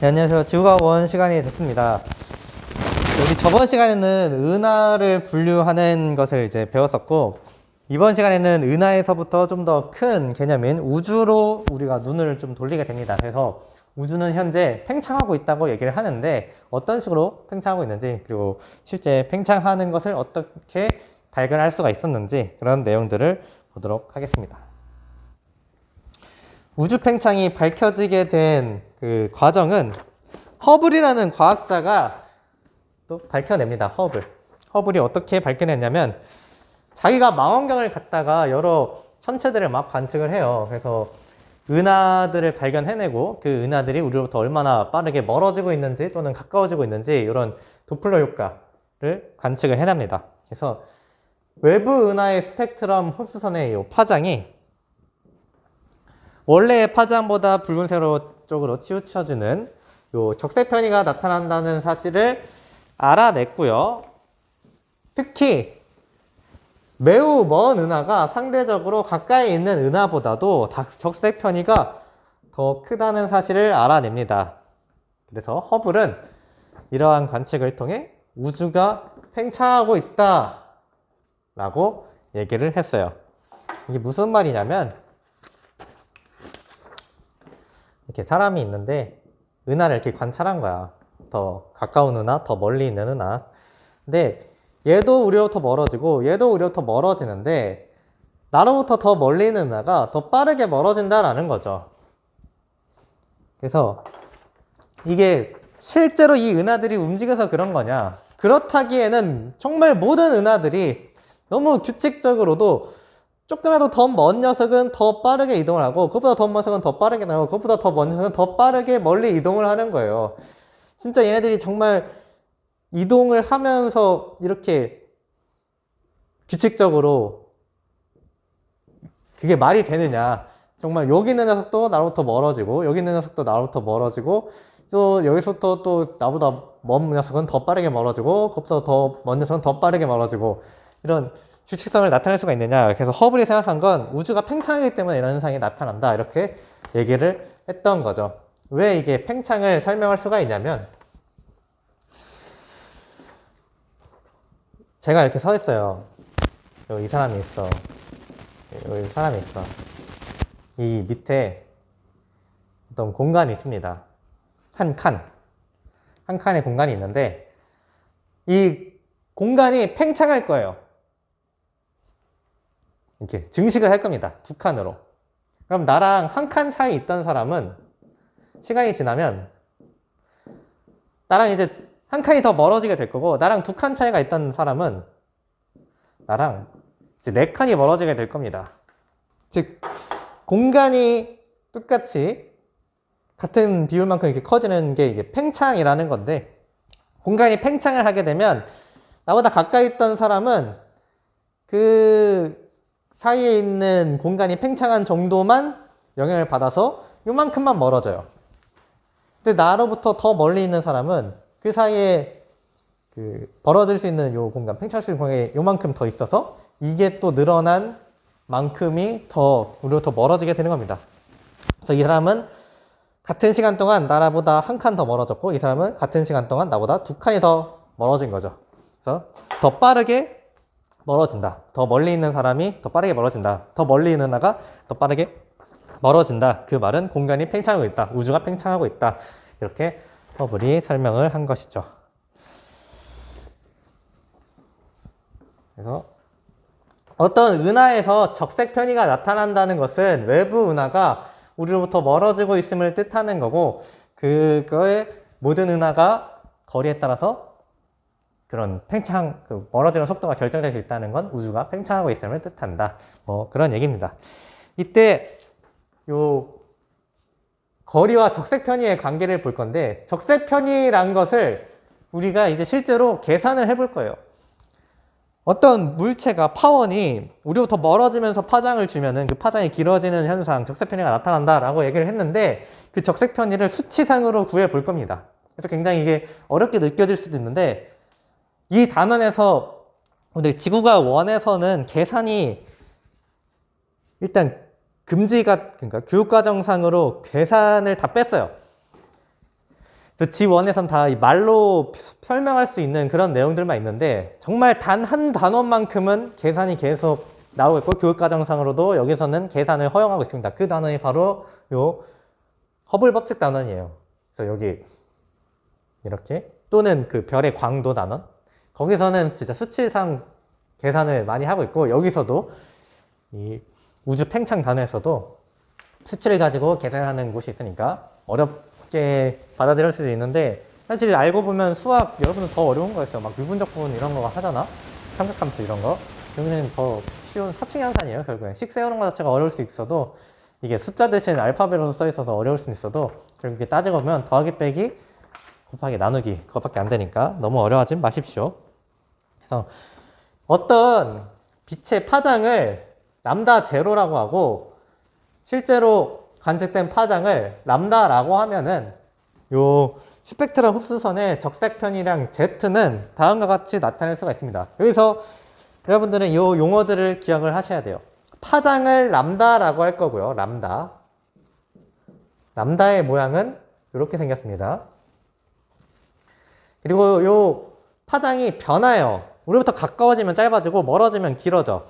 네, 안녕하세요. 지구과학원 시간이 됐습니다. 우리 저번 시간에는 은하를 분류하는 것을 이제 배웠었고, 이번 시간에는 은하에서부터 좀 더 큰 개념인 우주로 우리가 눈을 좀 돌리게 됩니다. 그래서 우주는 현재 팽창하고 있다고 얘기를 하는데, 어떤 식으로 팽창하고 있는지, 그리고 실제 팽창하는 것을 어떻게 발견할 수가 있었는지, 그런 내용들을 보도록 하겠습니다. 우주 팽창이 밝혀지게 된 그 과정은 허블이라는 과학자가 또 밝혀냅니다. 허블이 어떻게 밝혀냈냐면, 자기가 망원경을 갖다가 여러 천체들을 막 관측을 해요. 그래서 은하들을 발견해내고, 그 은하들이 우리로부터 얼마나 빠르게 멀어지고 있는지 또는 가까워지고 있는지 이런 도플러 효과를 관측을 해냅니다. 그래서 외부 은하의 스펙트럼 흡수선의 이 파장이 원래의 파장보다 붉은 세로 쪽으로 치우쳐지는 요 적색 편의가 나타난다는 사실을 알아냈고요. 특히 매우 먼 은하가 상대적으로 가까이 있는 은하보다도 적색 편의가 더 크다는 사실을 알아냅니다. 그래서 허블은 이러한 관측을 통해 우주가 팽창하고 있다 라고 얘기를 했어요. 이게 무슨 말이냐면, 이렇게 사람이 있는데 은하를 이렇게 관찰한 거야. 더 가까운 은하, 더 멀리 있는 은하. 근데 얘도 우리로부터 멀어지고 얘도 우리로부터 멀어지는데, 나로부터 더 멀리 있는 은하가 더 빠르게 멀어진다라는 거죠. 그래서 이게 실제로 이 은하들이 움직여서 그런 거냐? 그렇다기에는 정말 모든 은하들이 너무 규칙적으로도 조금이라도 더 먼 녀석은 더 빠르게 이동을 하고, 그것보다 더 먼 녀석은 더 빠르게 나가고, 그것보다 더 먼 녀석은 더 빠르게 멀리 이동을 하는 거예요. 진짜 얘네들이 정말 이동을 하면서 이렇게 규칙적으로 그게 말이 되느냐. 정말 여기 있는 녀석도 나로부터 멀어지고, 여기 있는 녀석도 나로부터 멀어지고, 또 여기서부터 또 나보다 먼 녀석은 더 빠르게 멀어지고, 그것보다 더 먼 녀석은 더 빠르게 멀어지고, 이런 규칙성을 나타낼 수가 있느냐. 그래서 허블이 생각한 건 우주가 팽창하기 때문에 이런 현상이 나타난다, 이렇게 얘기를 했던 거죠. 왜 이게 팽창을 설명할 수가 있냐면, 제가 이렇게 서 있어요. 여기 이 사람이 있어. 여기 사람이 있어. 이 밑에 어떤 공간이 있습니다. 한 칸의 공간이 있는데, 이 공간이 팽창할 거예요. 이렇게 증식을 할 겁니다. 두 칸으로. 그럼 나랑 한 칸 차이 있던 사람은 시간이 지나면 나랑 이제 한 칸이 더 멀어지게 될 거고, 나랑 두 칸 차이가 있던 사람은 나랑 이제 네 칸이 멀어지게 될 겁니다. 즉, 공간이 똑같이 같은 비율만큼 이렇게 커지는 게 이게 팽창이라는 건데, 공간이 팽창을 하게 되면 나보다 가까이 있던 사람은 그 사이에 있는 공간이 팽창한 정도만 영향을 받아서 요만큼만 멀어져요. 근데 나로부터 더 멀리 있는 사람은 그 사이에 그 벌어질 수 있는 요 공간, 팽창할 수 있는 공간이 요만큼 더 있어서 이게 또 늘어난 만큼이 더 우리로부터 멀어지게 되는 겁니다. 그래서 이 사람은 같은 시간 동안 나보다 한 칸 더 멀어졌고, 이 사람은 같은 시간 동안 나보다 두 칸이 더 멀어진 거죠. 그래서 더 빠르게 멀어진다. 더 멀리 있는 사람이 더 빠르게 멀어진다. 더 멀리 있는 나가 더 빠르게 멀어진다. 그 말은 공간이 팽창하고 있다. 우주가 팽창하고 있다. 이렇게 허블이 설명을 한 것이죠. 그래서 어떤 은하에서 적색 편의가 나타난다는 것은 외부 은하가 우리로부터 멀어지고 있음을 뜻하는 거고, 그거의 모든 은하가 거리에 따라서 그런 팽창, 멀어지는 속도가 결정될 수 있다는 건 우주가 팽창하고 있음을 뜻한다. 뭐 그런 얘기입니다. 이때 요 거리와 적색 편의의 관계를 볼 건데, 적색 편의란 것을 우리가 이제 실제로 계산을 해볼 거예요. 어떤 물체가 파원이 우리부터 멀어지면서 파장을 주면은 그 파장이 길어지는 현상, 적색 편의가 나타난다라고 얘기를 했는데, 그 적색 편의를 수치상으로 구해 볼 겁니다. 그래서 굉장히 이게 어렵게 느껴질 수도 있는데, 이 단원에서 근데 지구가 원에서는 계산이 일단 금지가, 그러니까 교육과정상으로 계산을 다 뺐어요. 그래서 G1에선 다 이 말로 설명할 수 있는 그런 내용들만 있는데 정말 단 한 단원만큼은 계산이 계속 나오고 있고 교육과정상으로도 여기서는 계산을 허용하고 있습니다. 그 단원이 바로 요 허블 법칙 단원이에요. 그래서 여기 이렇게 또는 그 별의 광도 단원 거기서는 진짜 수치상 계산을 많이 하고 있고 여기서도 이 우주 팽창 단원에서도 수치를 가지고 계산하는 곳이 있으니까 어렵게 받아들일 수도 있는데 사실 알고 보면 수학 여러분은 더 어려운 거였어요. 막 미분적 부분 이런 거 하잖아. 삼각함수 이런 거. 여기는 더 쉬운 사칭 항산이에요. 결국엔 식 세우는 것 자체가 어려울 수 있어도 이게 숫자 대신 알파벳으로 써 있어서 어려울 수 있어도 결국에 따지고 보면 더하기 빼기 곱하기 나누기 그것밖에 안 되니까 너무 어려워하지 마십시오. 그래서 어떤 빛의 파장을 람다 제로라고 하고 실제로 관측된 파장을 람다라고 하면은 요 스펙트럼 흡수선의 적색 편이랑 Z는 다음과 같이 나타낼 수가 있습니다. 여기서 여러분들은 이 용어들을 기억을 하셔야 돼요. 파장을 람다라고 할 거고요. 람다. 람다의 모양은 이렇게 생겼습니다. 그리고 요 파장이 변해요. 우리부터 가까워지면 짧아지고 멀어지면 길어져.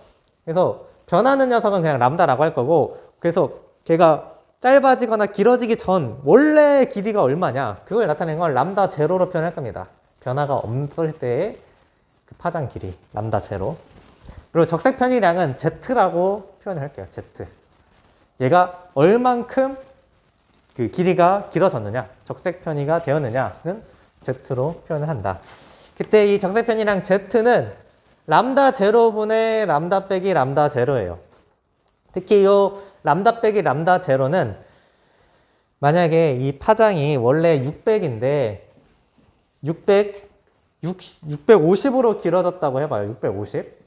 그래서 변하는 녀석은 그냥 람다라고 할 거고 그래서 걔가 짧아지거나 길어지기 전 원래 길이가 얼마냐 그걸 나타내는 걸 람다 제로로 표현할 겁니다. 변화가 없을 때의 그 파장 길이 람다 제로. 그리고 적색 편이량은 Z라고 표현을 할게요. Z. 얘가 얼만큼 그 길이가 길어졌느냐 적색 편이가 되었느냐는 Z로 표현을 한다. 그때 이 적색 편이량 Z는 람다 제로분의 람다 빼기 람다 제로예요. 특히 이 람다 빼기 람다 제로는 만약에 이 파장이 원래 600인데 650으로 길어졌다고 해봐요. 650.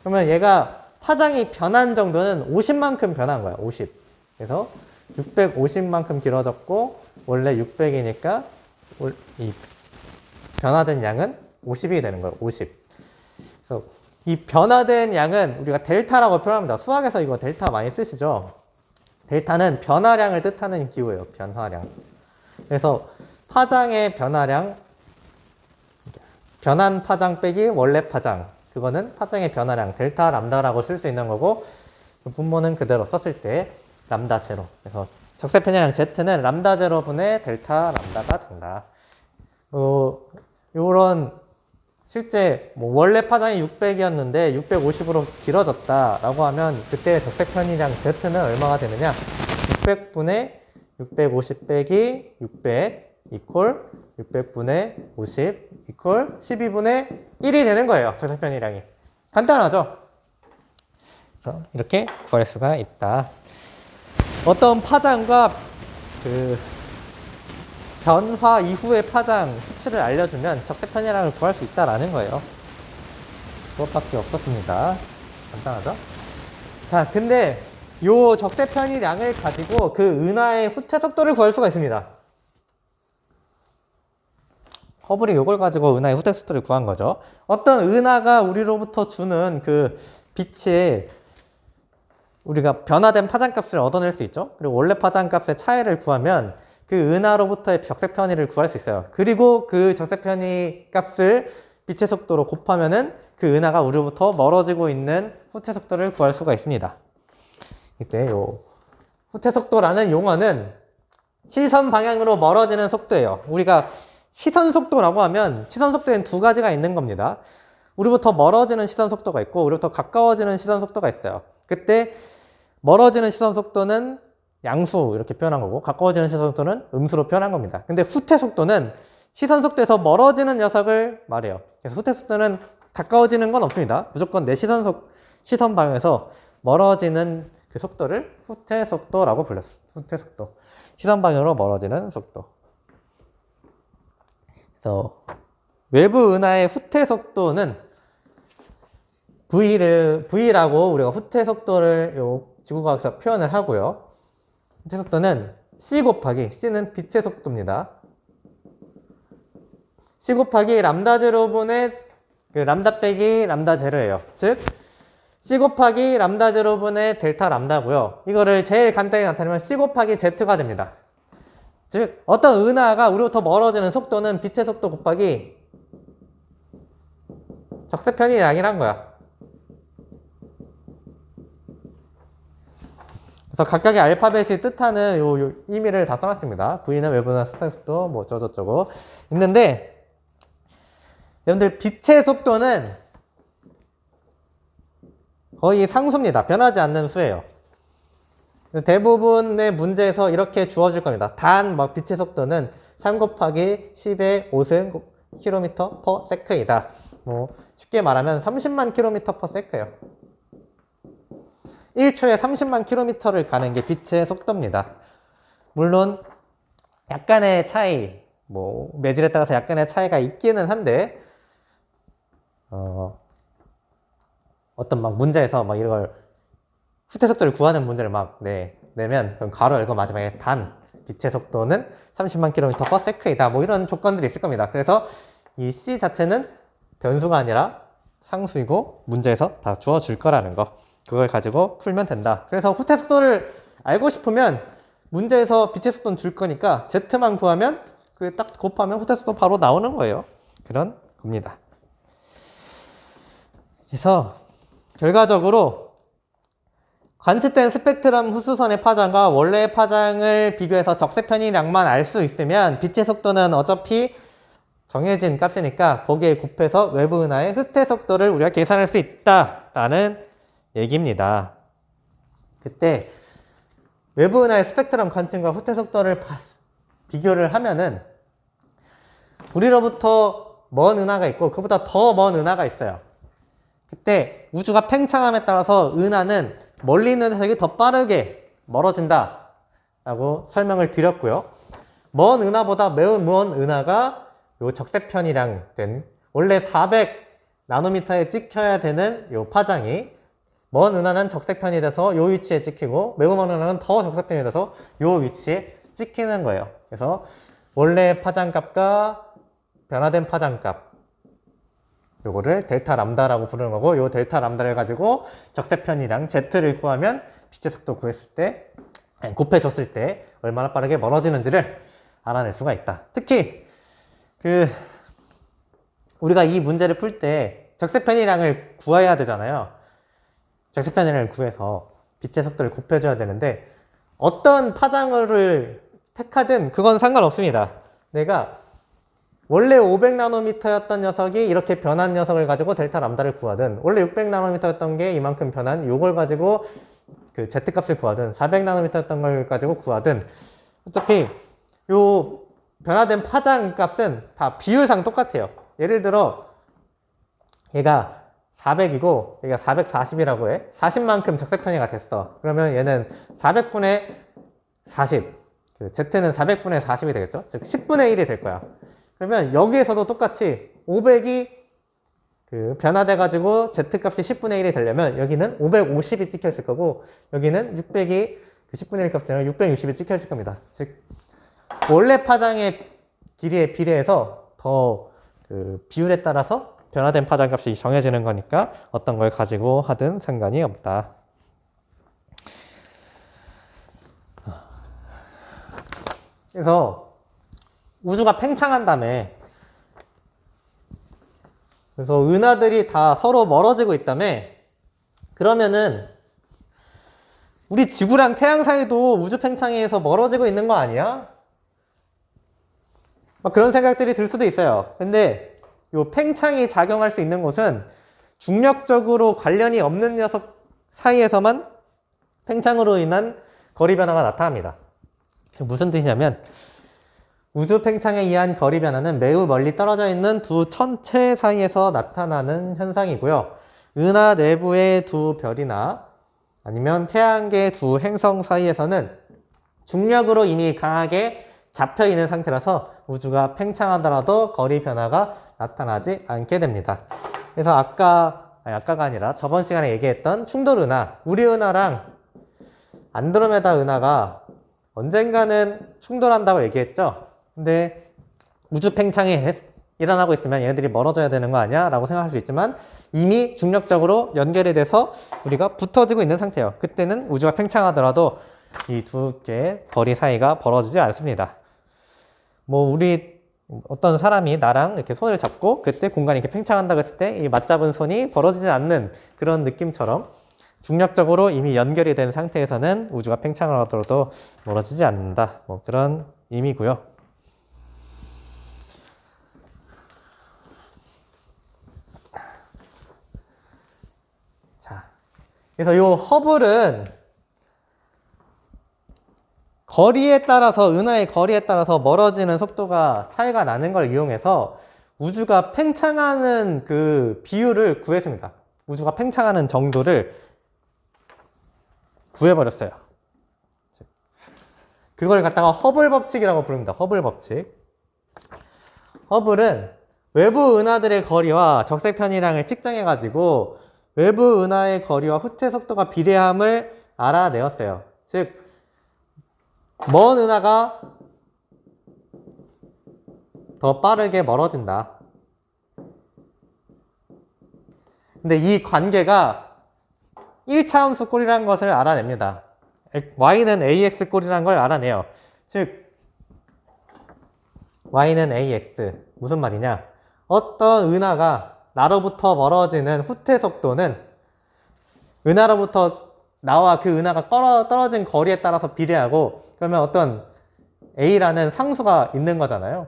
그러면 얘가 파장이 변한 정도는 50만큼 변한 거야. 50. 그래서 650만큼 길어졌고 원래 600이니까 이 변화된 양은 50이 되는 거예요. 50. 그래서 이 변화된 양은 우리가 델타라고 표현합니다. 수학에서 이거 델타 많이 쓰시죠? 델타는 변화량을 뜻하는 기호예요. 변화량. 그래서 파장의 변화량, 변한 파장 빼기 원래 파장. 그거는 파장의 변화량, 델타 람다라고 쓸 수 있는 거고 분모는 그대로 썼을 때 람다 제로. 그래서 적색 편이량 Z는 람다 제로분의 델타 람다가 된다. 요런 실제 뭐 원래 파장이 600이었는데 650으로 길어졌다라고 하면 그때 적색 편이량 Z는 얼마가 되느냐? 600분의 650 빼기 600 이퀄 600분의 50 이퀄 12분의 1이 되는 거예요. 적색 편이량이. 간단하죠? 그래서 이렇게 구할 수가 있다. 어떤 파장과 그 변화 이후의 파장 수치를 알려주면 적색 편이량을 구할 수 있다라는 거예요. 그것밖에 없었습니다. 간단하죠? 자, 근데 요 적색 편이량을 가지고 그 은하의 후퇴 속도를 구할 수가 있습니다. 허블이 요걸 가지고 은하의 후퇴 속도를 구한 거죠. 어떤 은하가 우리로부터 주는 그 빛의 우리가 변화된 파장값을 얻어낼 수 있죠. 그리고 원래 파장값의 차이를 구하면 그 은하로부터의 적색 편이를 구할 수 있어요. 그리고 그 적색 편이 값을 빛의 속도로 곱하면은 그 은하가 우리로부터 멀어지고 있는 후퇴 속도를 구할 수가 있습니다. 이때 요 후퇴 속도라는 용어는 시선 방향으로 멀어지는 속도예요. 우리가 시선 속도라고 하면 시선 속도에는 두 가지가 있는 겁니다. 우리부터 멀어지는 시선 속도가 있고 우리부터 가까워지는 시선 속도가 있어요. 그때 멀어지는 시선 속도는 양수 이렇게 표현한 거고 가까워지는 시선 속도는 음수로 표현한 겁니다. 근데 후퇴 속도는 시선 속도에서 멀어지는 녀석을 말해요. 그래서 후퇴 속도는 가까워지는 건 없습니다. 무조건 내 시선 방향에서 멀어지는 그 속도를 후퇴 속도라고 불렀어요. 후퇴 속도. 시선 방향으로 멀어지는 속도. 그래서 외부 은하의 후퇴 속도는 V라고 우리가 후퇴 속도를 요 지구과학에서 표현을 하고요. 후퇴 속도는 C 곱하기, C는 빛의 속도입니다. C 곱하기 람다 제로분의 그 람다 빼기 람다 제로예요. 즉, C 곱하기 람다 제로분의 델타 람다고요. 이거를 제일 간단히 나타내면 C 곱하기 Z가 됩니다. 즉 어떤 은하가 우리로부터 멀어지는 속도는 빛의 속도 곱하기 적세편이량이란 거야. 그래서 각각의 알파벳이 뜻하는 요 의미를 다 써놨습니다. V는 외부나 스타의 속도, 뭐 저저저고 있는데, 여러분들 빛의 속도는 거의 상수입니다. 변하지 않는 수예요. 대부분의 문제에서 이렇게 주어질 겁니다. 단 빛의 속도는 3 곱하기 10의 5승 km per sec이다. 뭐 쉽게 말하면 30만 km per sec예요. 1초에 30만 km를 가는 게 빛의 속도입니다. 물론 약간의 차이, 뭐 매질에 따라서 약간의 차이가 있기는 한데, 어떤 문제에서 이걸 후퇴 속도를 구하는 문제를 내면, 그럼 괄호 열고 마지막에 단 빛의 속도는 30만 km per sec이다. 뭐 이런 조건들이 있을 겁니다. 그래서 이 C 자체는 변수가 아니라 상수이고 문제에서 다 주어줄 거라는 거. 그걸 가지고 풀면 된다. 그래서 후퇴 속도를 알고 싶으면 문제에서 빛의 속도는 줄 거니까 Z만 구하면 그 딱 곱하면 후퇴 속도 바로 나오는 거예요. 그런 겁니다. 그래서 결과적으로 관측된 스펙트럼 흡수선의 파장과 원래의 파장을 비교해서 적세편이량만 알 수 있으면 빛의 속도는 어차피 정해진 값이니까 거기에 곱해서 외부 은하의 후퇴 속도를 우리가 계산할 수 있다라는 얘기입니다. 그때 외부 은하의 스펙트럼 관측과 후퇴 속도를 비교를 하면은 우리로부터 먼 은하가 있고 그보다 더 먼 은하가 있어요. 그때 우주가 팽창함에 따라서 은하는 멀리 있는 녀석이 더 빠르게 멀어진다 라고 설명을 드렸고요. 먼 은하보다 매우 먼 은하가 요 적세편이량 된 원래 400나노미터에 찍혀야 되는 요 파장이 먼 은하는 적세편이 돼서 요 위치에 찍히고 매우 먼 은하는 더 적세편이 돼서 요 위치에 찍히는 거예요. 그래서 원래 파장값과 변화된 파장값 요거를 델타 람다라고 부르는 거고, 요 델타 람다를 가지고 적세편이랑 Z를 구하면 빛의 속도 곱해줬을 때 얼마나 빠르게 멀어지는지를 알아낼 수가 있다. 특히 우리가 이 문제를 풀 때 적세편이량을 구해야 되잖아요. 적세편이량을 구해서 빛의 속도를 곱해줘야 되는데 어떤 파장을 택하든 그건 상관없습니다. 내가 원래 500나노미터였던 녀석이 이렇게 변한 녀석을 가지고 델타 람다를 구하든, 원래 600나노미터였던 게 이만큼 변한 요걸 가지고 그 Z값을 구하든, 400나노미터였던 걸 가지고 구하든, 어차피 요 변화된 파장 값은 다 비율상 똑같아요. 예를 들어 얘가 400이고 얘가 440이라고 해. 40만큼 적세편이가 됐어. 그러면 얘는 400분의 40, Z는 400분의 40이 되겠죠? 즉 10분의 1이 될 거야. 그러면 여기에서도 똑같이 500이 변화돼가지고 Z값이 10분의 1이 되려면 여기는 550이 찍혀있을 거고, 여기는 600이 10분의 1 값이 아니라 660이 찍혀있을 겁니다. 즉 원래 파장의 길이에 비례해서 더 비율에 따라서 변화된 파장값이 정해지는 거니까 어떤 걸 가지고 하든 상관이 없다. 그래서 우주가 팽창한 다음에, 그래서 은하들이 다 서로 멀어지고 있다며, 그러면은 우리 지구랑 태양 사이도 우주 팽창에 의해서 멀어지고 있는 거 아니야? 그런 생각들이 들 수도 있어요. 근데 요 팽창이 작용할 수 있는 곳은 중력적으로 관련이 없는 녀석 사이에서만 팽창으로 인한 거리 변화가 나타납니다. 무슨 뜻이냐면, 우주 팽창에 의한 거리 변화는 매우 멀리 떨어져 있는 두 천체 사이에서 나타나는 현상이고요. 은하 내부의 두 별이나 아니면 태양계 두 행성 사이에서는 중력으로 이미 강하게 잡혀 있는 상태라서 우주가 팽창하더라도 거리 변화가 나타나지 않게 됩니다. 그래서 아까가 아니라 저번 시간에 얘기했던 충돌 은하, 우리 은하랑 안드로메다 은하가 언젠가는 충돌한다고 얘기했죠. 근데 우주 팽창이 일어나고 있으면 얘네들이 멀어져야 되는 거 아니야? 라고 생각할 수 있지만 이미 중력적으로 연결이 돼서 우리가 붙어지고 있는 상태예요. 그때는 우주가 팽창하더라도 이 두 개의 거리 사이가 벌어지지 않습니다. 뭐 우리 어떤 사람이 나랑 이렇게 손을 잡고 그때 공간이 이렇게 팽창한다고 했을 때 이 맞잡은 손이 벌어지지 않는 그런 느낌처럼 중력적으로 이미 연결이 된 상태에서는 우주가 팽창을 하더라도 멀어지지 않는다. 뭐 그런 의미고요. 자, 그래서 이 허블은 거리에 따라서, 은하의 거리에 따라서 멀어지는 속도가 차이가 나는 걸 이용해서 우주가 팽창하는 그 비율을 구했습니다. 우주가 팽창하는 정도를 구해버렸어요. 그걸 갖다가 허블 법칙이라고 부릅니다. 허블 법칙. 허블은 외부 은하들의 거리와 적색 편이량을 측정해가지고 외부 은하의 거리와 후퇴 속도가 비례함을 알아내었어요. 즉, 먼 은하가 더 빠르게 멀어진다. 근데 이 관계가 1차 함수 꼴이라는 것을 알아냅니다. y는 ax 꼴이라는 걸 알아내요. 즉 y는 ax. 무슨 말이냐? 어떤 은하가 나로부터 멀어지는 후퇴 속도는 은하로부터 나와 그 은하가 떨어진 거리에 따라서 비례하고, 그러면 어떤 a라는 상수가 있는 거잖아요.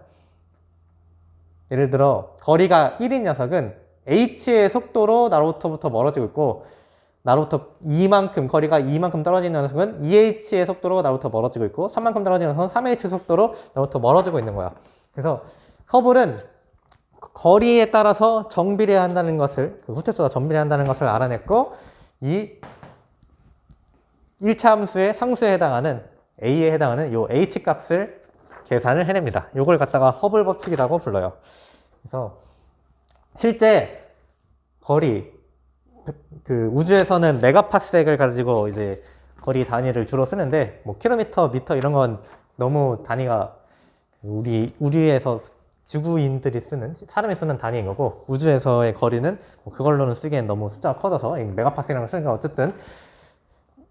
예를 들어 거리가 1인 녀석은 h의 속도로 나로부터 멀어지고 있고, 나로부터 거리가 2만큼 떨어지는 녀석은 2h의 속도로 나로부터 멀어지고 있고, 3만큼 떨어지는 녀석은 3h 속도로 나로부터 멀어지고 있는 거야. 그래서 허블은 거리에 따라서 정비례한다는 것을, 그 후퇴수가 정비례한다는 것을 알아냈고, 이 1차 함수의 상수에 해당하는 a에 해당하는 이 h 값을 계산을 해냅니다. 이걸 갖다가 허블 법칙이라고 불러요. 그래서 실제 거리, 그 우주에서는 메가파섹을 가지고 이제 거리 단위를 주로 쓰는데, 뭐 킬로미터, 미터 이런 건 너무 단위가 우리에서 지구인들이 쓰는, 사람이 쓰는 단위인 거고, 우주에서의 거리는 뭐 그걸로는 쓰기엔 너무 숫자가 커져서 메가파섹이라고 쓰니까, 어쨌든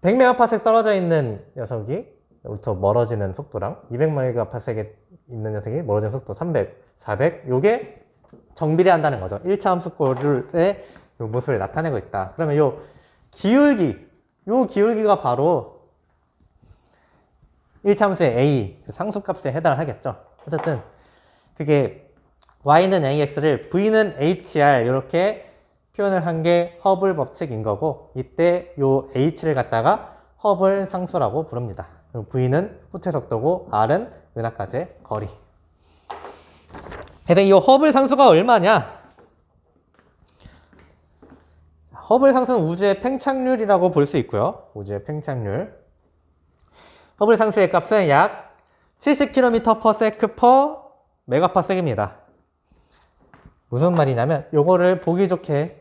100메가파섹 떨어져 있는 녀석이 부터 멀어지는 속도랑 200메가파섹에 있는 녀석이 멀어지는 속도 300, 400, 요게 정비례한다는 거죠. 1차 함수꼴의 요 모습을 나타내고 있다. 그러면 요 기울기가 바로 1차 함수의 a, 상수값에 해당을 하겠죠. 어쨌든 그게 y는 ax를 v는 hr 이렇게 표현을 한 게 허블 법칙인 거고, 이때 요 h를 갖다가 허블 상수라고 부릅니다. 그리고 v는 후퇴 속도고 r은 은하까지의 거리. 그래서 이 허블 상수가 얼마냐? 허블 상수는 우주의 팽창률이라고 볼 수 있고요. 우주의 팽창률. 허블 상수의 값은 약 70km/s/메가파섹입니다. 무슨 말이냐면 요거를 보기 좋게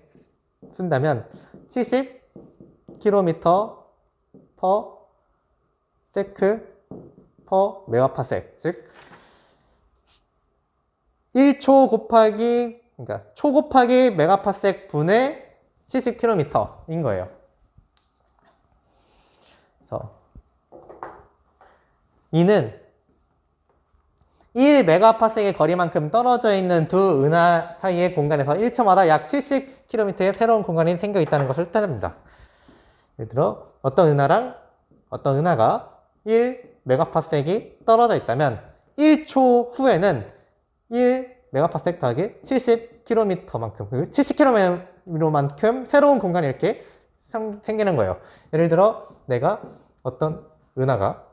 쓴다면 70km/s/메가파섹, 즉 1초 곱하기, 그러니까 초 곱하기 메가파섹 분의 70km인 거예요. 그래서 이는 1메가파섹의 거리만큼 떨어져 있는 두 은하 사이의 공간에서 1초마다 약 70km의 새로운 공간이 생겨 있다는 것을 뜻합니다. 예를 들어 어떤 은하가 1메가파섹이 떨어져 있다면 1초 후에는 1메가파섹 더하기 70km만큼, 70km만큼 새로운 공간이 이렇게 생기는 거예요. 예를 들어 내가 어떤 은하가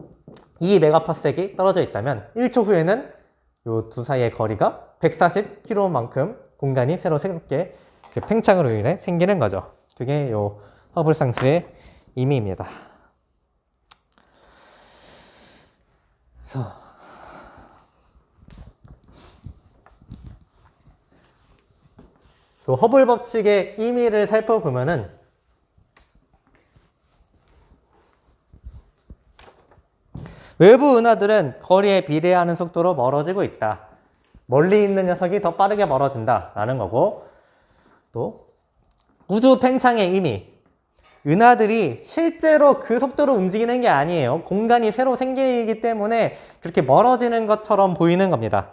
2메가파섹이 떨어져 있다면 1초 후에는 이 두 사이의 거리가 140km만큼 공간이 새롭게 팽창으로 인해 생기는 거죠. 그게 이 허블 상수의 의미입니다. 그래서 이 허블 법칙의 의미를 살펴보면은 외부 은하들은 거리에 비례하는 속도로 멀어지고 있다. 멀리 있는 녀석이 더 빠르게 멀어진다 라는 거고, 또 우주 팽창의 의미, 은하들이 실제로 그 속도로 움직이는 게 아니에요. 공간이 새로 생기기 때문에 그렇게 멀어지는 것처럼 보이는 겁니다.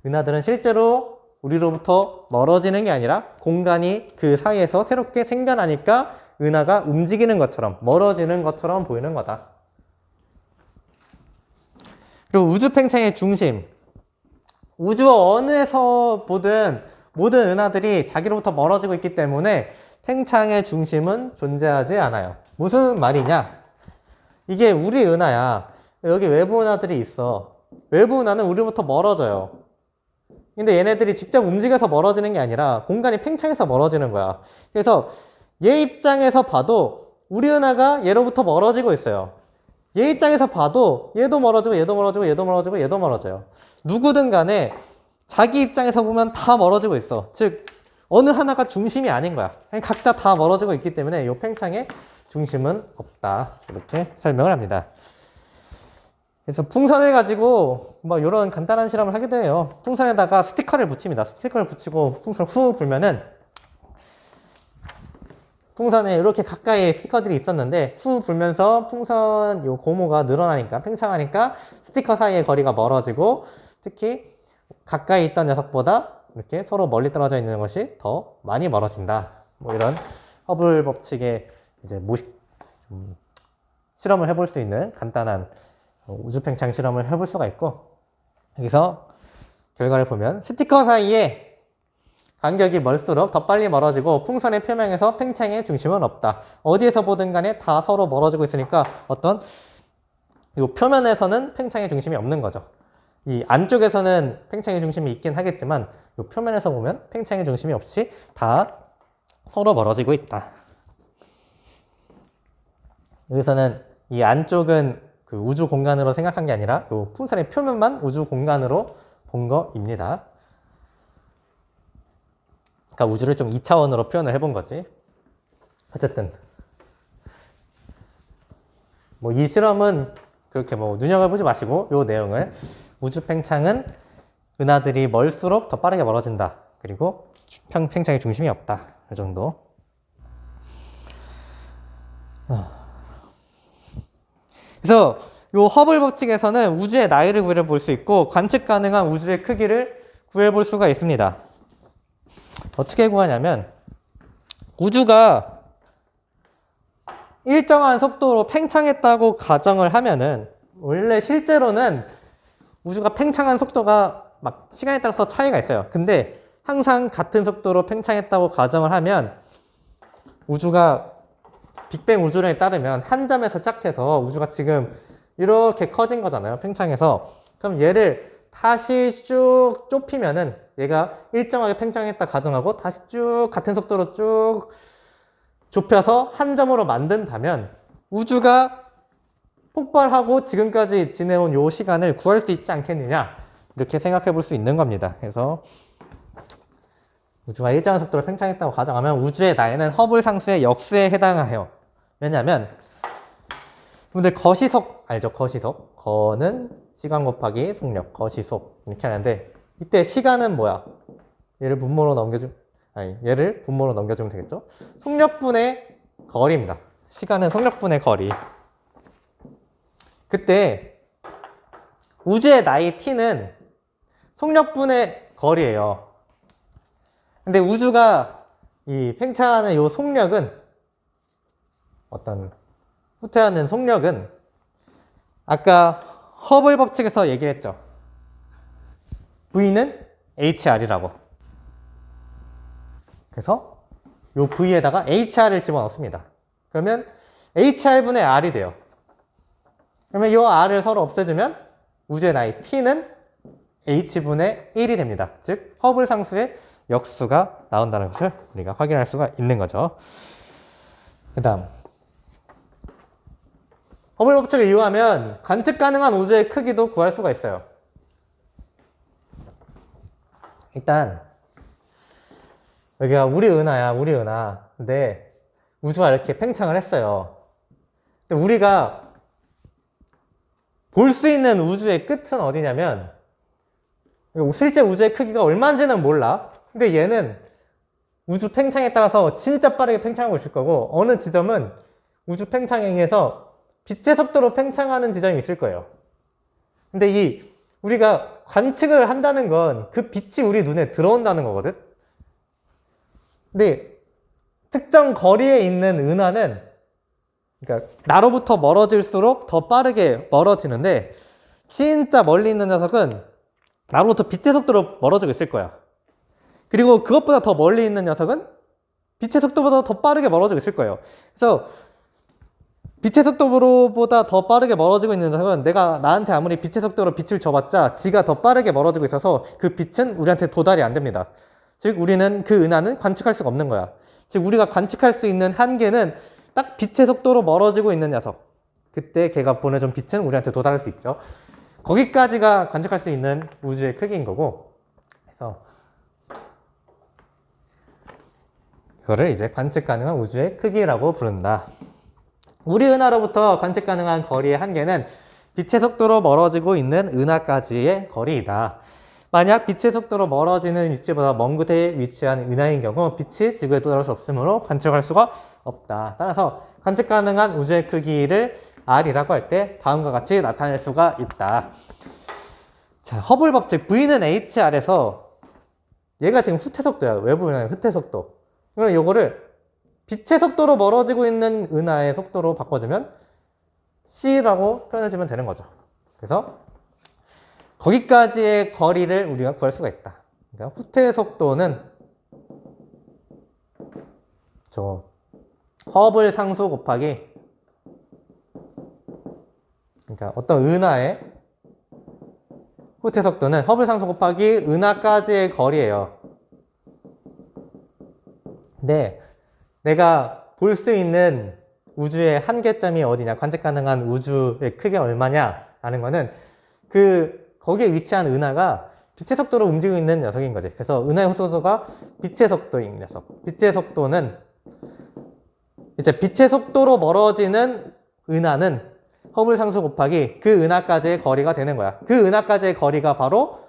은하들은 실제로 우리로부터 멀어지는 게 아니라 공간이 그 사이에서 새롭게 생겨나니까 은하가 움직이는 것처럼, 멀어지는 것처럼 보이는 거다. 그리고 우주 팽창의 중심. 우주 어느에서 보든 모든 은하들이 자기로부터 멀어지고 있기 때문에 팽창의 중심은 존재하지 않아요. 무슨 말이냐? 이게 우리 은하야. 여기 외부 은하들이 있어. 외부 은하는 우리로부터 멀어져요. 근데 얘네들이 직접 움직여서 멀어지는 게 아니라 공간이 팽창해서 멀어지는 거야. 그래서 얘 입장에서 봐도 우리 은하가 얘로부터 멀어지고 있어요. 얘 입장에서 봐도 얘도 멀어지고 얘도 멀어지고 얘도 멀어지고 얘도 멀어져요. 누구든 간에 자기 입장에서 보면 다 멀어지고 있어. 즉 어느 하나가 중심이 아닌 거야. 각자 다 멀어지고 있기 때문에 이 팽창의 중심은 없다. 이렇게 설명을 합니다. 그래서 풍선을 가지고 뭐 이런 간단한 실험을 하기도 해요. 풍선에다가 스티커를 붙입니다. 스티커를 붙이고 풍선을 후 불면은 풍선에 이렇게 가까이 스티커들이 있었는데 후 불면서 풍선 요 고무가 늘어나니까 팽창하니까 스티커 사이의 거리가 멀어지고 특히 가까이 있던 녀석보다 이렇게 서로 멀리 떨어져 있는 것이 더 많이 멀어진다. 뭐 이런 허블 법칙의 이제 실험을 해볼 수 있는 간단한 우주 팽창 실험을 해볼 수가 있고, 여기서 결과를 보면 스티커 사이에 간격이 멀수록 더 빨리 멀어지고 풍선의 표면에서 팽창의 중심은 없다. 어디에서 보든 간에 다 서로 멀어지고 있으니까 어떤 이 표면에서는 팽창의 중심이 없는 거죠. 이 안쪽에서는 팽창의 중심이 있긴 하겠지만 이 표면에서 보면 팽창의 중심이 없이 다 서로 멀어지고 있다. 여기서는 이 안쪽은 그 우주 공간으로 생각한 게 아니라 이 풍선의 표면만 우주 공간으로 본 거입니다. 그러니까 우주를 좀 2차원으로 표현을 해본 거지. 어쨌든 뭐 이 실험은 그렇게 뭐 눈여겨보지 마시고 이 내용을 우주 팽창은 은하들이 멀수록 더 빠르게 멀어진다. 그리고 팽창의 중심이 없다. 이 정도. 그래서 이 허블 법칙에서는 우주의 나이를 구해볼 수 있고 관측 가능한 우주의 크기를 구해볼 수가 있습니다. 어떻게 구하냐면 우주가 일정한 속도로 팽창했다고 가정을 하면은 원래 실제로는 우주가 팽창한 속도가 막 시간에 따라서 차이가 있어요. 근데 항상 같은 속도로 팽창했다고 가정을 하면 우주가 빅뱅 우주론에 따르면 한 점에서 시작해서 우주가 지금 이렇게 커진 거잖아요. 팽창해서. 그럼 얘를 다시 쭉 좁히면은 얘가 일정하게 팽창했다 가정하고 다시 쭉 같은 속도로 쭉 좁혀서 한 점으로 만든다면 우주가 폭발하고 지금까지 지내온 요 시간을 구할 수 있지 않겠느냐, 이렇게 생각해 볼 수 있는 겁니다. 그래서 우주가 일정한 속도로 팽창했다고 가정하면 우주의 나이는 허블 상수의 역수에 해당해요. 왜냐하면 여러분들 거시속 알죠? 거시속. 거는 시간 곱하기 속력, 거시속 이렇게 하는데 이때 시간은 뭐야? 얘를 분모로 넘겨주면 되겠죠? 속력분의 거리입니다. 시간은 속력분의 거리. 그때 우주의 나이 t는 속력분의 거리예요. 근데 우주가 이 팽창하는 이 속력은 어떤 후퇴하는 속력은 아까 허블 법칙에서 얘기했죠. V는 HR이라고. 그래서 이 V에다가 HR을 집어넣습니다. 그러면 HR분의 R이 돼요. 그러면 이 R을 서로 없애주면 우주의 나이 T는 H분의 1이 됩니다. 즉 허블 상수의 역수가 나온다는 것을 우리가 확인할 수가 있는 거죠. 그 다음 허블 법칙을 이용하면 관측 가능한 우주의 크기도 구할 수가 있어요. 일단 여기가 우리 은하야, 우리 은하. 근데 우주가 이렇게 팽창을 했어요. 근데 우리가 볼 수 있는 우주의 끝은 어디냐면 실제 우주의 크기가 얼마인지는 몰라. 근데 얘는 우주 팽창에 따라서 진짜 빠르게 팽창하고 있을 거고 어느 지점은 우주 팽창행에서 빛의 속도로 팽창하는 지점이 있을 거예요. 근데 우리가 관측을 한다는 건 그 빛이 우리 눈에 들어온다는 거거든? 근데 특정 거리에 있는 은하는, 그러니까 나로부터 멀어질수록 더 빠르게 멀어지는데, 진짜 멀리 있는 녀석은 나로부터 빛의 속도로 멀어지고 있을 거야. 그리고 그것보다 더 멀리 있는 녀석은 빛의 속도보다 더 빠르게 멀어지고 있을 거예요. 그래서 빛의 속도보다 더 빠르게 멀어지고 있는 녀석은 내가 나한테 아무리 빛의 속도로 빛을 줘봤자 지가 더 빠르게 멀어지고 있어서 그 빛은 우리한테 도달이 안 됩니다. 즉 우리는 그 은하는 관측할 수가 없는 거야. 즉 우리가 관측할 수 있는 한계는 딱 빛의 속도로 멀어지고 있는 녀석. 그때 걔가 보내준 빛은 우리한테 도달할 수 있죠. 거기까지가 관측할 수 있는 우주의 크기인 거고, 그래서 그거를 이제 관측 가능한 우주의 크기라고 부른다. 우리 은하로부터 관측 가능한 거리의 한계는 빛의 속도로 멀어지고 있는 은하까지의 거리이다. 만약 빛의 속도로 멀어지는 위치보다 먼 곳에 위치한 은하인 경우 빛이 지구에 도달할 수 없으므로 관측할 수가 없다. 따라서 관측 가능한 우주의 크기를 R이라고 할 때 다음과 같이 나타낼 수가 있다. 자, 허블 법칙 V는 HR에서 얘가 지금 후퇴 속도야. 외부 은하의 후퇴 속도. 그럼 요거를 빛의 속도로 멀어지고 있는 은하의 속도로 바꿔주면 C라고 표현해주면 되는 거죠. 그래서 거기까지의 거리를 우리가 구할 수가 있다. 그러니까 후퇴 속도는 저 허블 상수 곱하기, 그러니까 어떤 은하의 후퇴 속도는 허블 상수 곱하기 은하까지의 거리예요. 근데 내가 볼 수 있는 우주의 한계점이 어디냐, 관측 가능한 우주의 크기가 얼마냐 라는 거는 거기에 위치한 은하가 빛의 속도로 움직이고 있는 녀석인 거지. 그래서 은하의 속도가 빛의 속도인 녀석. 빛의 속도는 이제 빛의 속도로 멀어지는 은하는 허블 상수 곱하기 그 은하까지의 거리가 되는 거야. 그 은하까지의 거리가 바로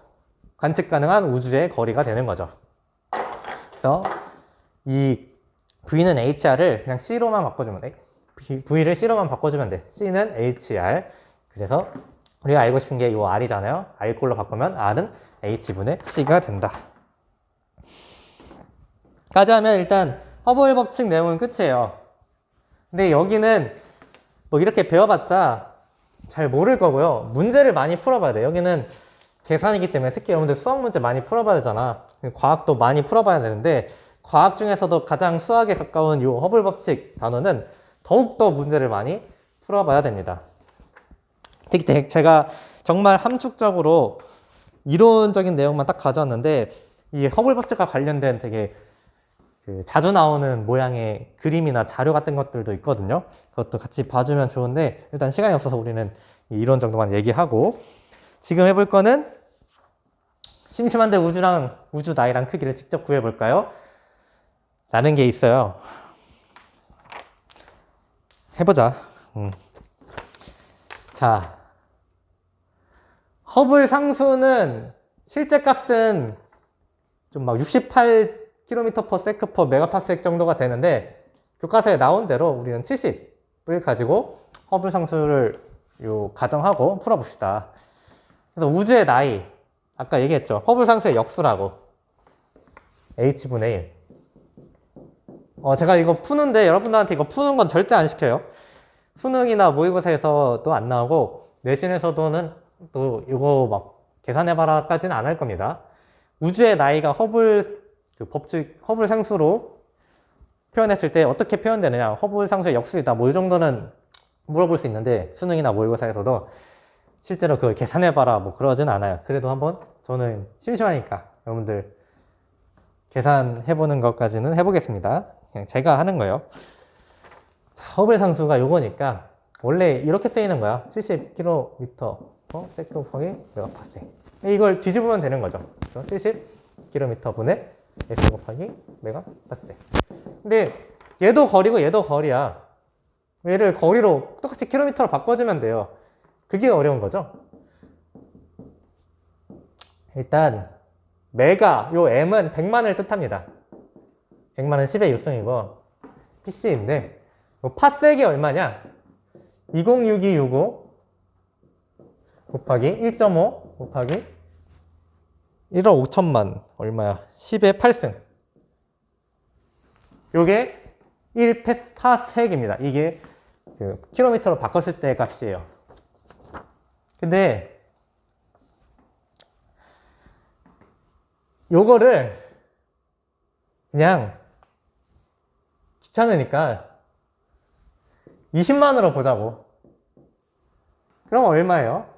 관측 가능한 우주의 거리가 되는 거죠. 그래서 이 V는 HR을 그냥 C로만 바꿔주면 돼. V를 C로만 바꿔주면 돼. C는 HR. 그래서 우리가 알고 싶은 게 이 R이잖아요. R 꼴로 바꾸면 R은 H분의 C가 된다. 까지 하면 일단 허블 법칙 내용은 끝이에요. 근데 여기는 뭐 이렇게 배워봤자 잘 모를 거고요. 문제를 많이 풀어봐야 돼. 여기는 계산이기 때문에 특히 여러분들 수학 문제 많이 풀어봐야 되잖아. 과학도 많이 풀어봐야 되는데 과학 중에서도 가장 수학에 가까운 이 허블 법칙 단원은 더욱더 문제를 많이 풀어봐야 됩니다. 특히 제가 정말 함축적으로 이론적인 내용만 딱 가져왔는데 이 허블 법칙과 관련된 되게 자주 나오는 모양의 그림이나 자료 같은 것들도 있거든요. 그것도 같이 봐주면 좋은데 일단 시간이 없어서 우리는 이론 정도만 얘기하고, 지금 해볼 거는 심심한데 우주 나이랑 크기를 직접 구해볼까요? 라는 게 있어요. 해보자. 자, 허블 상수는 실제 값은 좀 막 68km/s/메가파섹 정도가 되는데 교과서에 나온 대로 우리는 70을 가지고 허블 상수를 가정하고 풀어봅시다. 그래서 우주의 나이, 아까 얘기했죠. 허블 상수의 역수라고. H분의 1. 제가 이거 푸는데 여러분들한테 이거 푸는 건 절대 안 시켜요. 수능이나 모의고사에서도 안 나오고 내신에서도는 또 이거 막 계산해봐라까지는 안 할 겁니다. 우주의 나이가 허블 상수로 표현했을 때 어떻게 표현되느냐, 허블 상수의 역수이다, 뭐 이 정도는 물어볼 수 있는데 수능이나 모의고사에서도 실제로 그걸 계산해봐라 뭐 그러진 않아요. 그래도 한번 저는 심심하니까 여러분들 계산해보는 것까지는 해보겠습니다. 그냥 제가 하는 거예요. 자, 허블 상수가 요거니까 원래 이렇게 쓰이는 거야. 70km 세크 곱하기 메가파섹. 이걸 뒤집으면 되는 거죠. 70km 분의 s 곱하기 메가파섹. 근데 얘도 거리고 얘도 거리야. 얘를 거리로 똑같이 킬로미터로 바꿔주면 돼요. 그게 어려운 거죠. 일단 메가, 요 m은 100만을 뜻합니다. 100만은 10의 유승이고 PC인데 파섹이 얼마냐? 206265 곱하기 1.5 곱하기 1억 5천만 얼마야? 10의 8승. 요게 1파섹입니다. 이게 그 킬로미터로 바꿨을 때 값이에요. 근데 요거를 그냥 귀찮으니까 20만으로 보자고. 그럼 얼마예요?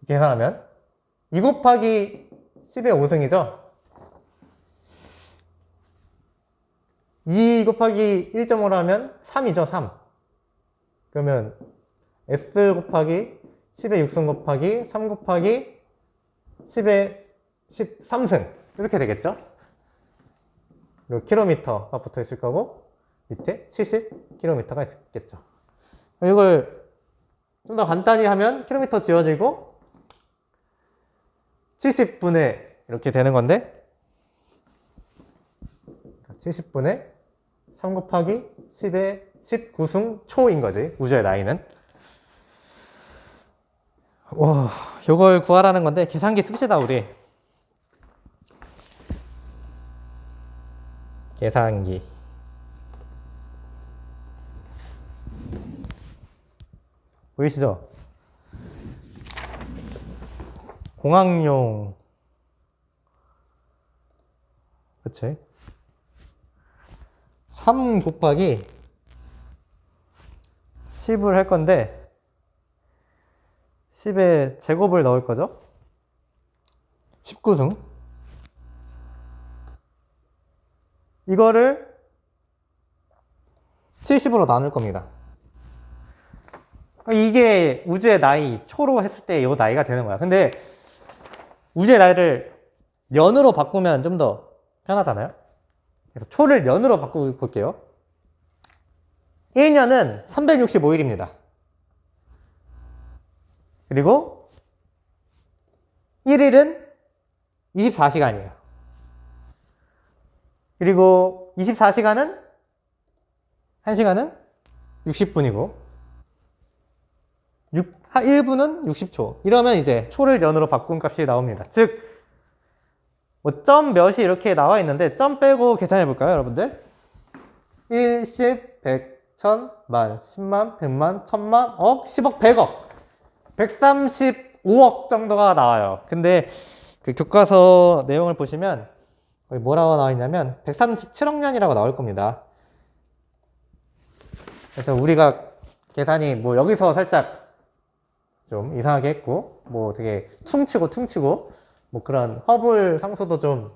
계산하면 2 곱하기 10의 5승이죠? 2 곱하기 1.5로 하면 3이죠, 3. 그러면 S 곱하기 10의 6승 곱하기 3 곱하기 10의 13승. 이렇게 되겠죠? 그리고 킬로미터가 붙어 있을 거고, 밑에 70km가 있겠죠. 이걸 좀 더 간단히 하면 킬로미터 지워지고 70분의 이렇게 되는 건데 70분의 3 곱하기 10의 19승 초인 거지. 우주의 나이는. 와, 요걸 구하라는 건데 계산기 씁시다 우리. 계산기. 보이시죠? 공학용. 그치? 3 곱하기 10을 할 건데 10에 제곱을 넣을 거죠? 19승. 이거를 70으로 나눌 겁니다. 이게 우주의 나이, 초로 했을 때 이 나이가 되는 거야. 근데 우주의 나이를 년으로 바꾸면 좀 더 편하잖아요? 그래서 초를 년으로 바꾸고 볼게요. 1년은 365일입니다. 그리고 1일은 24시간이에요. 그리고 24시간은 1시간은 60분이고 1분은 60초. 이러면 이제 초를 년으로 바꾼 값이 나옵니다. 즉, 뭐 점 몇이 이렇게 나와 있는데 점 빼고 계산해 볼까요, 여러분들? 1, 10, 100, 1000, 만, 10만, 100만, 1000만, 억, 10억, 100억. 135억 정도가 나와요. 근데 그 교과서 내용을 보시면 거기 뭐라고 나와 있냐면 137억 년이라고 나올 겁니다. 그래서 우리가 계산이 뭐 여기서 살짝 좀 이상하게 했고, 뭐 되게 퉁치고, 뭐 그런 허블 상수도 좀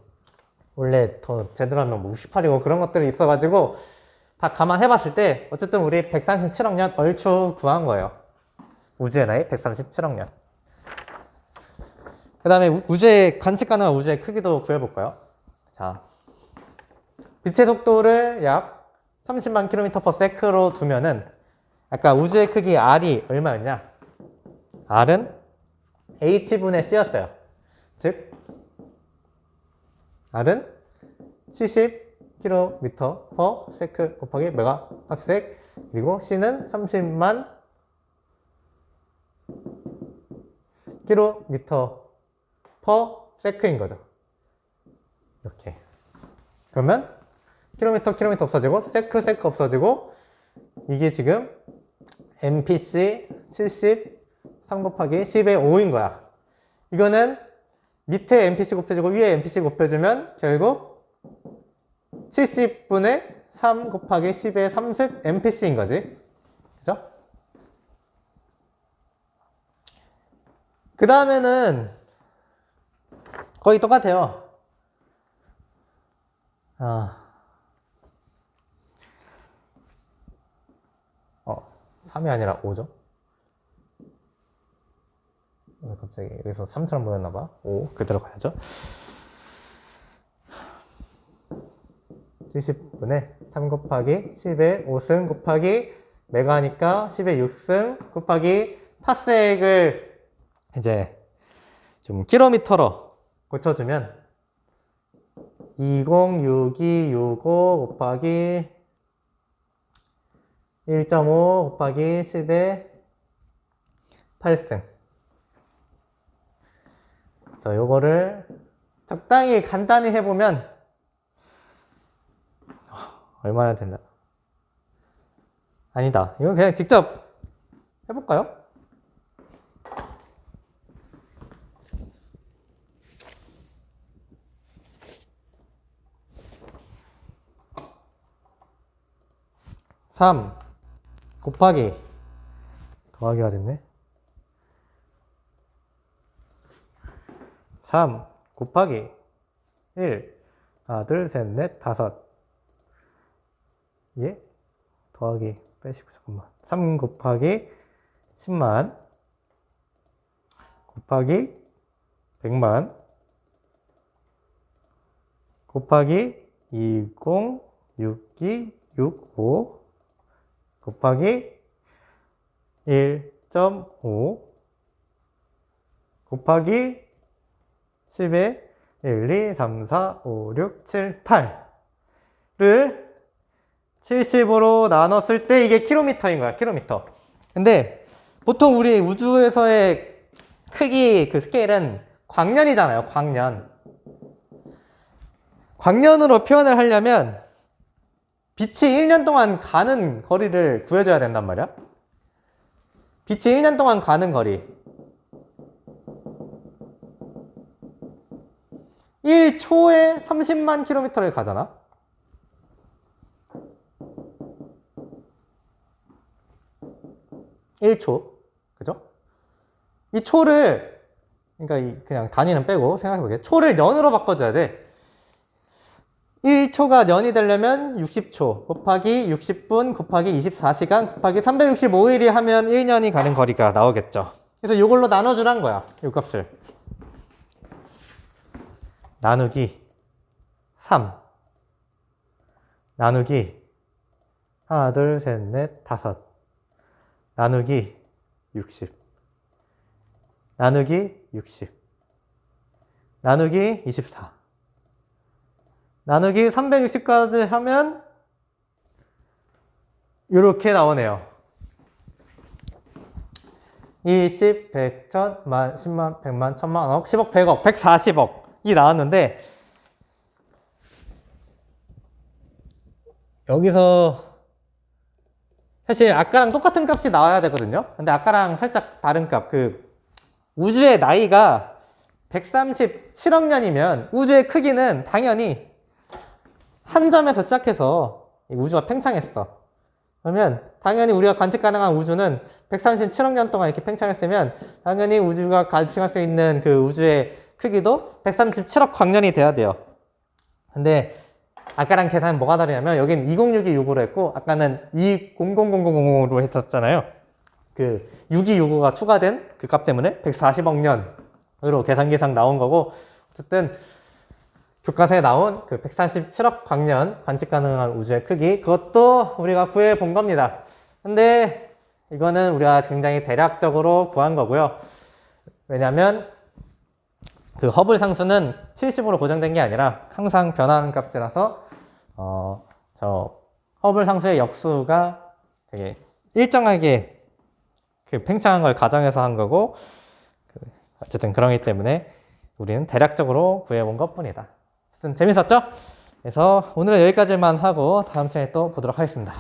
원래 더 제대로 하면 뭐 68이고 그런 것들이 있어가지고 다 감안해 봤을 때 어쨌든 우리 137억 년 얼추 구한 거예요. 우주의 나이 137억 년. 그 다음에 우주의 관측 가능한 우주의 크기도 구해볼까요? 자, 빛의 속도를 약 30만 km/s로 두면은 아까 우주의 크기 R이 얼마였냐? R은 H분의 C였어요. 즉 R은 70km/s 곱하기 메가파스섹, 그리고 C는 30만 km/s인 거죠. 이렇게. 그러면 킬로미터 없어지고 세크 없어지고, 이게 지금 MPC 70 3 곱하기 10의 5인 거야. 이거는 밑에 MPC 곱해주고 위에 MPC 곱해주면 결국 70분의 3 곱하기 10의 3승 MPC인 거지. 그죠? 그 다음에는 거의 똑같아요. 3이 아니라 5죠. 갑자기 여기서 3처럼 보였나봐. 5 그대로 가야죠. 70분의 3 곱하기 10의 5승 곱하기 메가니까 10의 6승 곱하기 파섹을 이제 좀 킬로미터로 고쳐주면 206265 곱하기 1.5 곱하기 10의 8승. 그래서 요거를 적당히 간단히 해보면 얼마나 된다. 아니다. 이건 그냥 직접 해볼까요? (3) 곱하기 더하기가 됐네. 3 곱하기 1 하나 둘 셋 넷 다섯. 예? 더하기 빼시고 잠깐만. 3 곱하기 10만 곱하기 100만 곱하기 20 62 65 곱하기 1.5 곱하기 10에 1, 2, 3, 4, 5, 6, 7, 8를 70으로 나눴을 때 이게 킬로미터인 거야, 킬로미터. 근데 보통 우리 우주에서의 크기 그 스케일은 광년이잖아요, 광년. 광년으로 표현을 하려면 빛이 1년 동안 가는 거리를 구해줘야 된단 말이야. 빛이 1년 동안 가는 거리. 1초에 30만 킬로미터를 가잖아. 1초. 그죠? 이 초를, 그러니까 그냥 단위는 빼고 생각해보게. 초를 년으로 바꿔줘야 돼. 1초가 년이 되려면 60초 곱하기 60분 곱하기 24시간 곱하기 365일이 하면 1년이 가는 거리가 나오겠죠. 그래서 이걸로 나눠주란 거야, 이 값을. 나누기 3 나누기 하나 둘 셋 넷 다섯 나누기 60 나누기 60 나누기 24 나누기 360까지 하면 이렇게 나오네요. 20, 100, 1000, 만, 10만, 100만, 1000만, 억, 10억, 100억, 140억이 나왔는데 여기서 사실 아까랑 똑같은 값이 나와야 되거든요. 근데 아까랑 살짝 다른 값, 그 우주의 나이가 137억 년이면 우주의 크기는 당연히 한 점에서 시작해서 우주가 팽창했어. 그러면 당연히 우리가 관측 가능한 우주는 137억 년 동안 이렇게 팽창했으면 당연히 우주가 관측할 수 있는 그 우주의 크기도 137억 광년이 돼야 돼요. 근데 아까랑 계산은 뭐가 다르냐면 여긴 206269로 했고 아까는 200000으로 했었잖아요. 그 6269가 추가된 그 값 때문에 140억 년으로 계산기상 나온 거고, 어쨌든 교과서에 나온 그 147억 광년 관측 가능한 우주의 크기, 그것도 우리가 구해 본 겁니다. 근데 이거는 우리가 굉장히 대략적으로 구한 거고요. 왜냐면 그 허블 상수는 70으로 고정된 게 아니라 항상 변하는 값이라서 저 허블 상수의 역수가 되게 일정하게 그 팽창한 걸 가정해서 한 거고, 어쨌든 그러기 때문에 우리는 대략적으로 구해본 것 뿐이다. 어쨌든 재밌었죠? 그래서 오늘은 여기까지만 하고 다음 시간에 또 보도록 하겠습니다.